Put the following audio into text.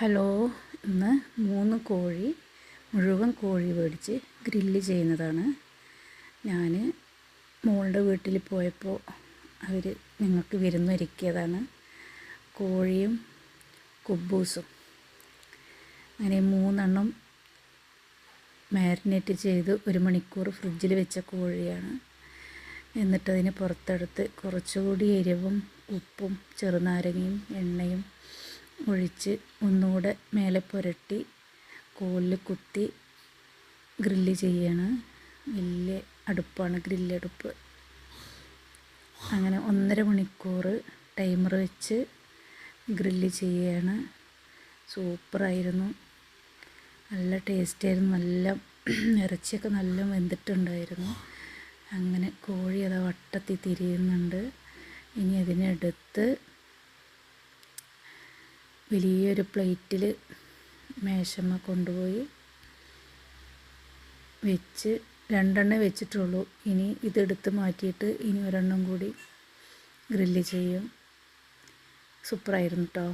Hello, ഇന്ന് 3 കോഴി മുഴുവൻ കോഴി മേടിച്ച് ഗ്രില്ല് ചെയ്യുന്നതാണ്. ഞാൻ മോളുടെ വീട്ടിൽ പോയപ്പോൾ അവർ ഞങ്ങൾക്ക് വിരുന്നൊരുക്കിയതാണ്. കോഴിയും കുബൂസും അങ്ങനെ 3 എണ്ണം മാരിനേറ്റ് ചെയ്ത് 1 മണിക്കൂർ ഫ്രിഡ്ജിൽ വെച്ച കോഴിയാണ്. എന്നിട്ടതിന് പുറത്തെടുത്ത് കുറച്ചുകൂടി എരിവും ഉപ്പും ചെറുനാരങ്ങയും എണ്ണയും ഒഴിച്ച് ഒന്നുകൂടെ മേലെ പുരട്ടി കോലിൽ കുത്തി ഗ്രില്ല് ചെയ്യാണ്. വലിയ അടുപ്പാണ്, ഗ്രില്ലടുപ്പ്. അങ്ങനെ 1.5 മണിക്കൂർ ടൈമർ വെച്ച് ഗ്രില്ല് ചെയ്യുകയാണ്. സൂപ്പറായിരുന്നു, നല്ല ടേസ്റ്റായിരുന്നു. നല്ല ഇറച്ചിയൊക്കെ നല്ല വെന്തിട്ടുണ്ടായിരുന്നു. അങ്ങനെ കോഴി അത് വട്ടത്തിൽ തിരിയുന്നുണ്ട്. ഇനി അതിനെടുത്ത് വലിയൊരു പ്ലേറ്റിൽ മേശമ്മ കൊണ്ടുപോയി വെച്ച് 2 എണ്ണേ വെച്ചിട്ടുള്ളൂ. ഇനി ഇതെടുത്ത് മാറ്റിയിട്ട് ഇനി 1 എണ്ണം കൂടി ഗ്രില്ല് ചെയ്യും. സൂപ്പറായിരുന്നു കേട്ടോ.